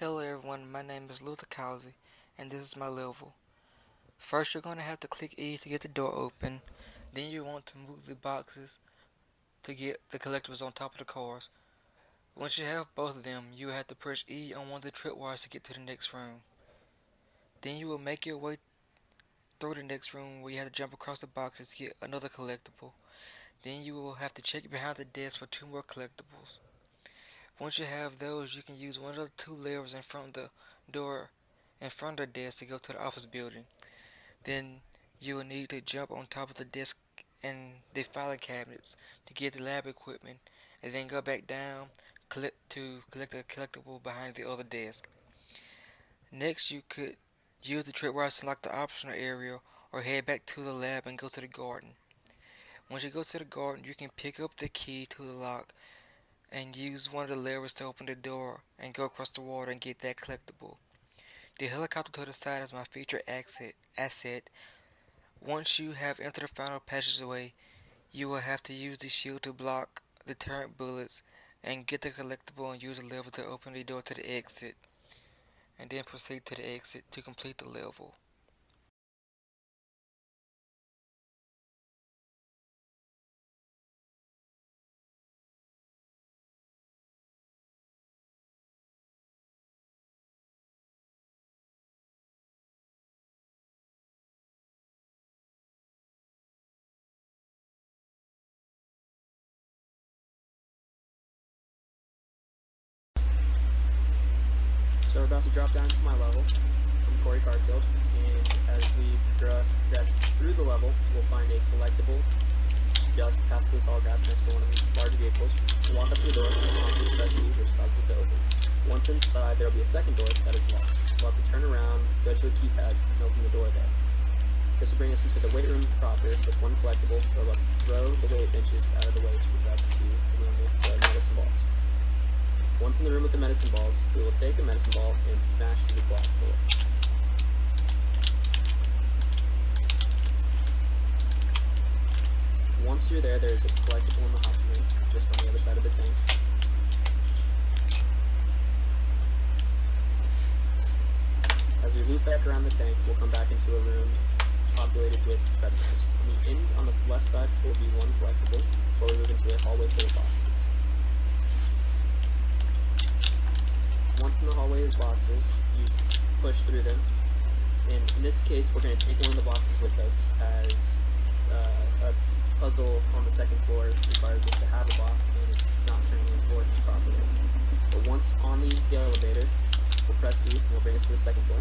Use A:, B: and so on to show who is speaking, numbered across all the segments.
A: Hello everyone, my name is Luther Cowsey, and this is my level. First you're going to have to click E to get the door open, then you want to move the boxes to get the collectibles on top of the cars. Once you have both of them, you will have to press E on one of the tripwires to get to the next room. Then you will make your way through the next room where you have to jump across the boxes to get another collectible. Then you will have to check behind the desk for two more collectibles. Once you have those, you can use one of the two levers in front of the door in front of the desk to go to the office building. Then you will need to jump on top of the desk and the filing cabinets to get the lab equipment, and then go back down to collect the collectible behind the other desk. Next, you could use the tripwires to lock the optional area or head back to the lab and go to the garden. Once you go to the garden, you can pick up the key to the lock and use one of the levers to open the door and go across the water and get that collectible. The helicopter to the side is my featured asset. Once you have entered the final passageway, you will have to use the shield to block the turret bullets and get the collectible and use the lever to open the door to the exit, and then proceed to the exit to complete the level.
B: So we're about to drop down to my level. I'm Corey Carfield, and as we progress through the level, we'll find a collectible just past the tall grass next to one of the large vehicles. We'll walk up to the door, and press E, which causes it to open. Once inside, there will be a second door that is locked. We'll have to turn around, go to a keypad, and open the door there. This will bring us into the weight room proper with one collectible. We'll throw the weight benches out of the way to progress to the room with the medicine balls. Once in the room with the medicine balls, we will take a medicine ball and smash through the glass door. Once you're there, there's a collectible in the hockey rink, just on the other side of the tank. As we loop back around the tank, we'll come back into a room populated with treadmills. On the end, on the left side, will be one collectible before we move into a hallway full of boxes. Once in the hallway of boxes, you push through them, and in this case we're going to take one of the boxes with us, as a puzzle on the second floor requires us to have a box and it's not currently important properly. But once on the elevator, we'll press E and we'll bring us to the second floor.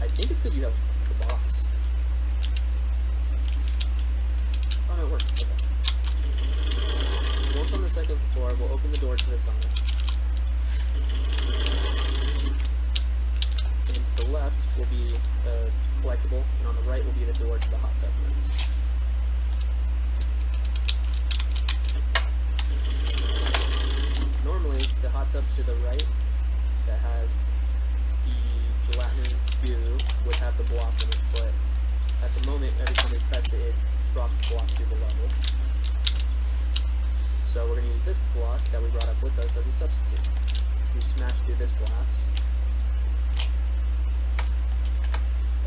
B: I think it's because you have the box. Oh no, it works. Okay. Once on the second floor, we'll open the door to the side. And to the left will be a collectible, and on the right will be the door to the hot tub rooms. Normally, the hot tub to the right that has the gelatinous goo would have the block in it, but at the moment, every time we press it, it drops the block through the level. So we're going to use this block that we brought up with us as a substitute to smash through this glass.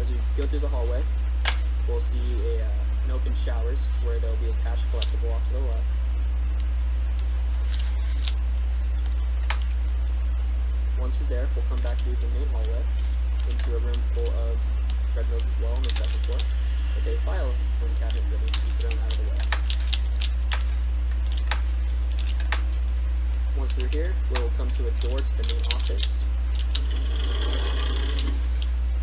B: As we go through the hallway, we'll see an open showers where there will be a cash collectible off to the left. Once you're there, we'll come back through the main hallway into a room full of treadmills as well on the second floor, with a filing cabinet that needs to be thrown out of the way. Once through here, we'll come to a door to the main office,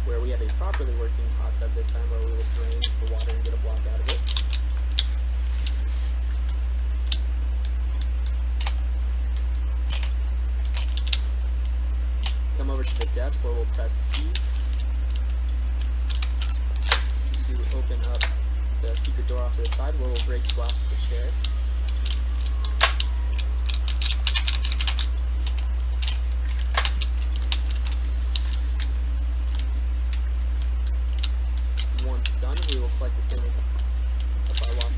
B: where we have a properly working hot tub this time, where we will drain the water and get a block out of it. Come over to the desk where we'll press E to open up the secret door off to the side, where we'll break the glass with the chair. Once done, we will collect the Stanley Cup by walk.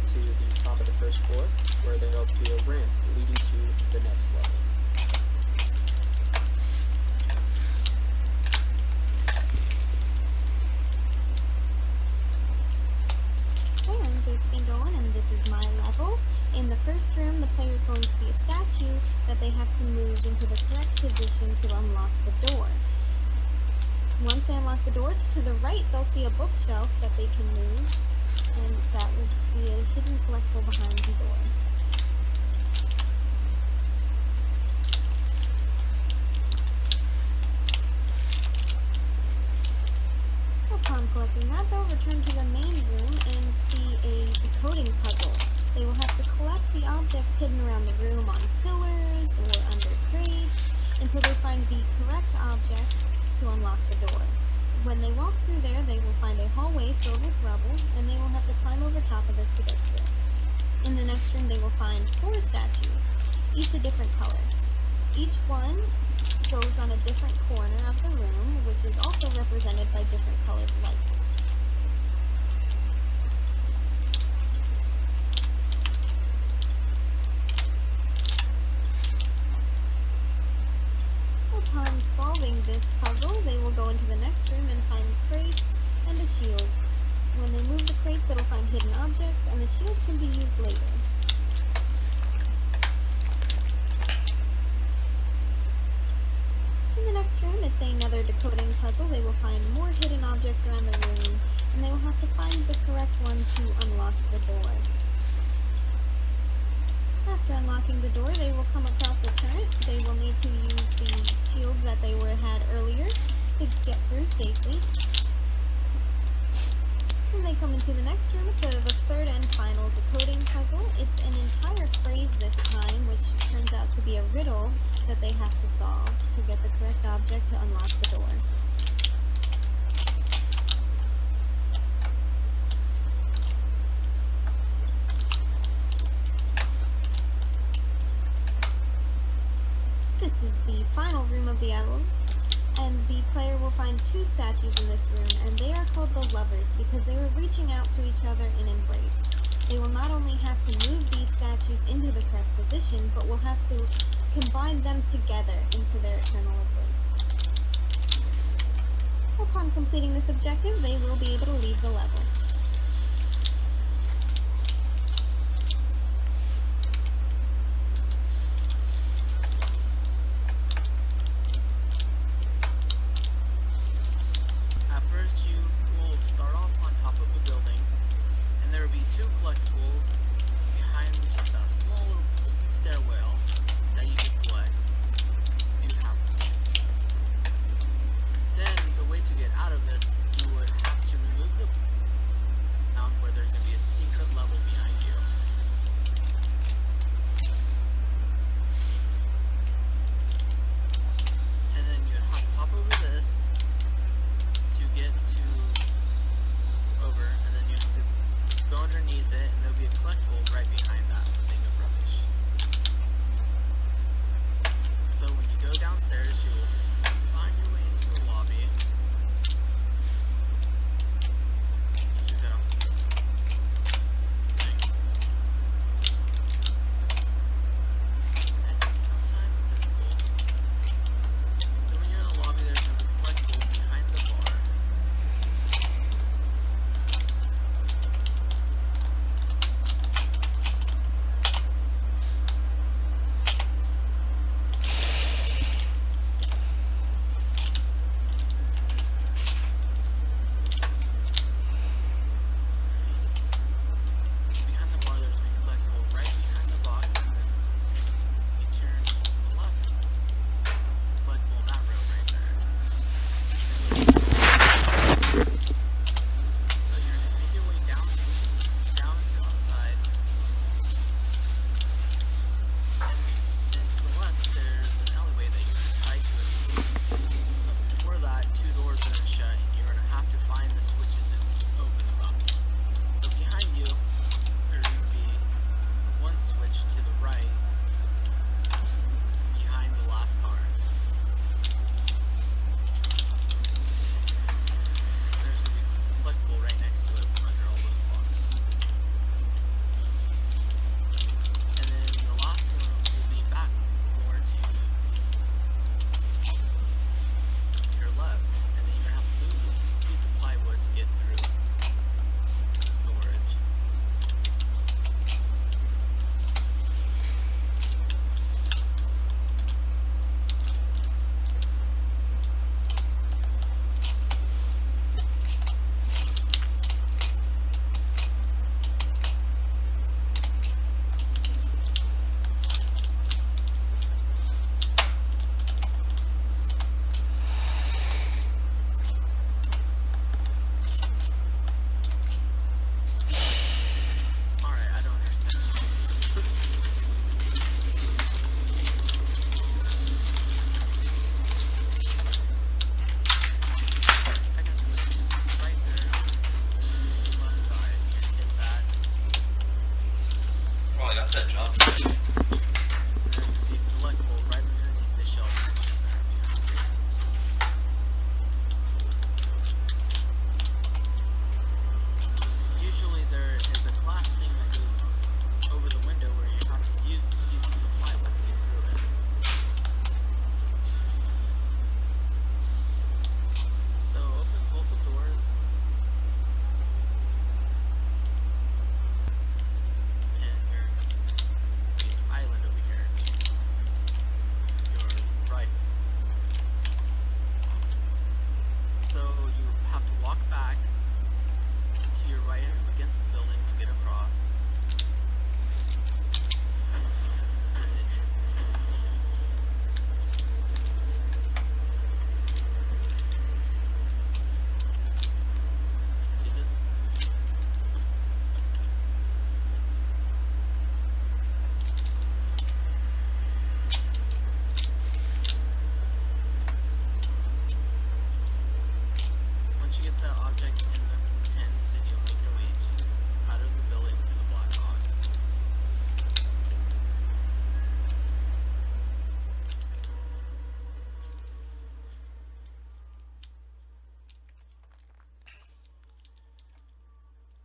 B: get to the top of the first floor, where there will be a ramp leading to the next level.
C: Hey, I'm Josephine Dolan, and this is my level. In the first room, the player is going to see a statue that they have to move into the correct position to unlock the door. Once they unlock the door, to the right they'll see a bookshelf that they can move, and that will be a hidden collectible behind the door. Upon collecting that, they'll return to the main room and see a decoding puzzle. They will have to collect the objects hidden around the room on pillars or under crates until they find the correct object to unlock the door. When they walk through there, they will find a hallway filled with rubble, and they will have to climb over top of this to get through. In the next room, they will find 4 statues, each a different color. Each one goes on a different corner of the room, which is also represented by different colored lights. Upon solving this puzzle, they will go into the next room and find crates and a shield. When they move the crates, they will find hidden objects, and the shield can be used later. In the next room, it's another decoding puzzle. They will find more hidden objects around the room, and they will have to find the correct one to unlock the door. After unlocking the door, they will come across a turret. They will need to use the shield that they had earlier to get through safely. When they come into the next room, it's the third and final decoding puzzle. It's an entire phrase this time, which turns out to be a riddle that they have to solve to get the correct object to unlock the door. This is the final room of the level, and the player will find 2 statues in this room, and they are called the lovers because they were reaching out to each other in embrace. They will not only have to move these statues into the correct position, but will have to combine them together into their eternal embrace. Upon completing this objective, they will be able to leave the level.
D: At first, you will start off on top of the building, and there will be 2 collectibles behind just a small little stairwell that you can collect. You have them. Then, the way to get out of this, you would have to remove the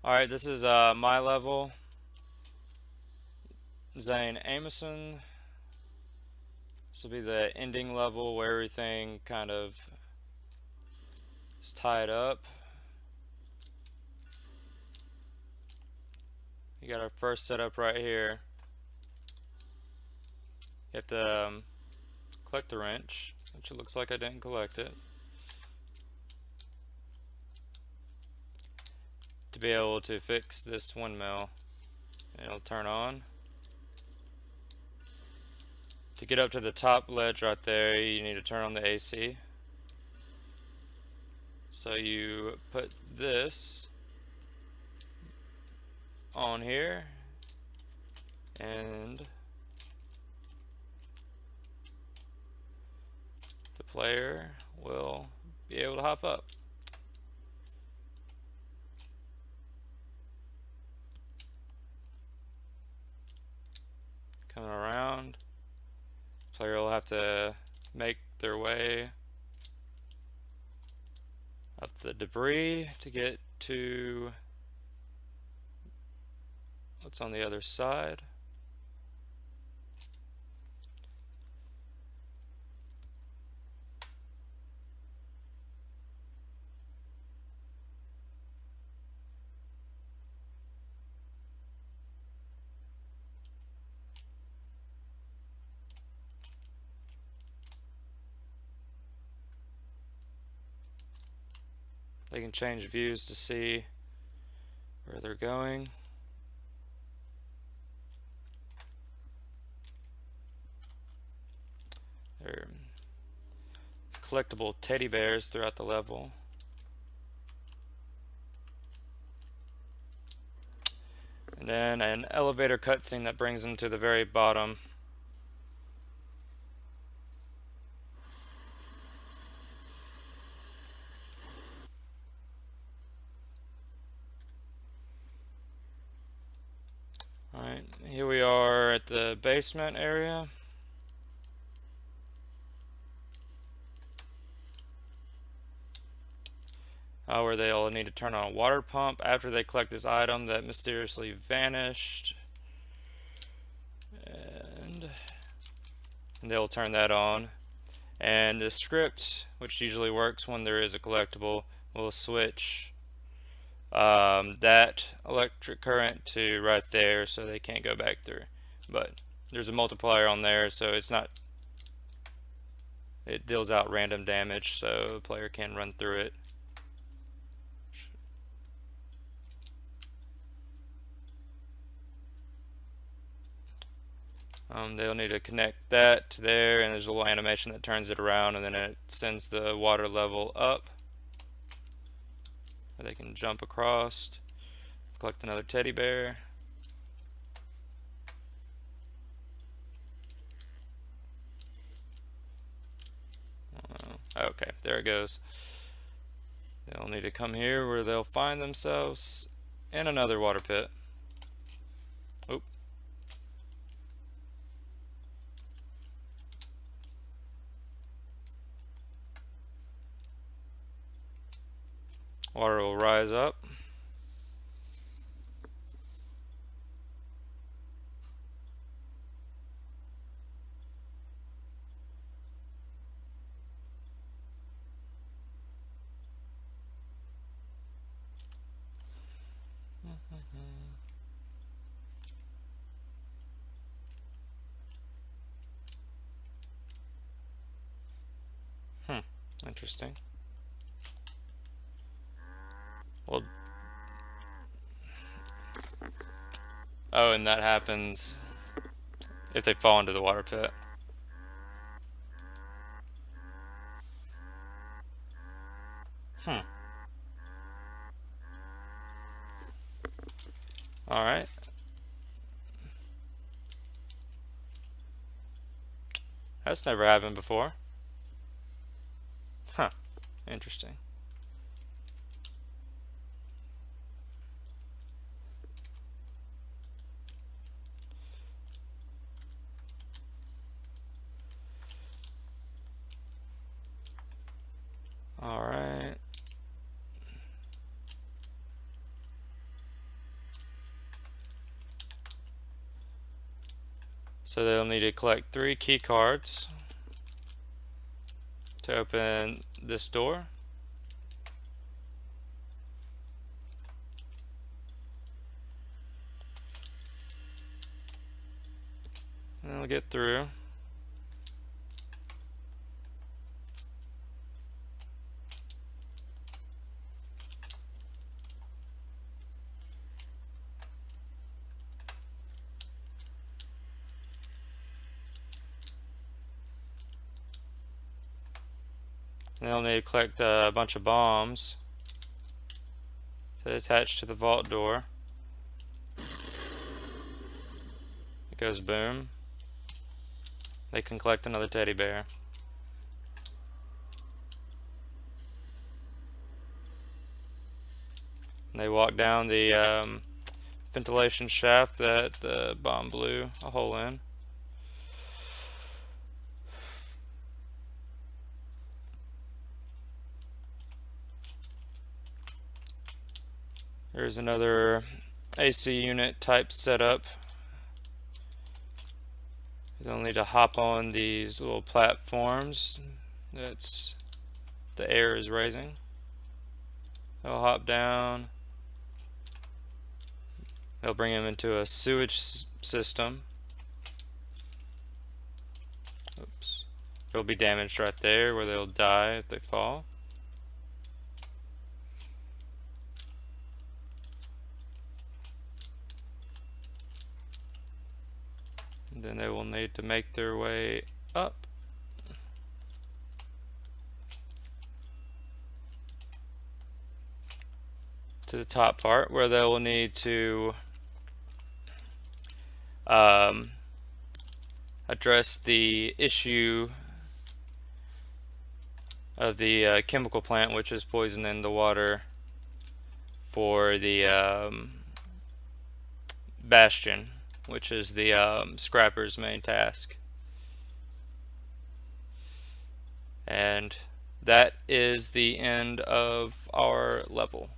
E: Alright, this is my level. Zane Ameson. This will be the ending level where everything kind of is tied up. You got our first setup right here. You have to collect the wrench, which it looks like I didn't collect it, to be able to fix this windmill. It'll turn on. To get up to the top ledge right there, you need to turn on the AC. So you put this on here, and the player will be able to hop up. Coming around, player will have to make their way up the debris to get to what's on the other side. They can change views to see where they're going. There are collectible teddy bears throughout the level. And then an elevator cutscene that brings them to the very bottom. Alright, here we are at the basement area. Where they'll need to turn on a water pump after they collect this item that mysteriously vanished. And they'll turn that on. And the script, which usually works when there is a collectible, will switch that electric current to right there so they can't go back through. But there's a multiplier on there, so it's not, it deals out random damage, so a player can run through it. They'll need to connect that to there, and there's a little animation that turns it around, and then it sends the water level up. They can jump across, collect another teddy bear. Okay, there it goes. They'll need to come here where they'll find themselves in another water pit. Oop. Water will rise up. Interesting. Well, oh, and that happens if they fall into the water pit. Alright. That's never happened before. Huh. Interesting. Alright. So they'll need to collect 3 key cards to open this door. And they'll get through. They'll need to collect a bunch of bombs to attach to the vault door. It goes boom. They can collect another teddy bear. And they walk down the ventilation shaft that the bomb blew a hole in. There's another AC unit type setup. They'll need to hop on these little platforms that's the air is raising. They'll hop down. They'll bring them into a sewage system. Oops. They'll be damaged right there where they'll die if they fall. And then they will need to make their way up. To the top part where they will need to address the issue of the chemical plant, which is poisoning the water for the Bastion, which is the scrapper's main task. And that is the end of our level.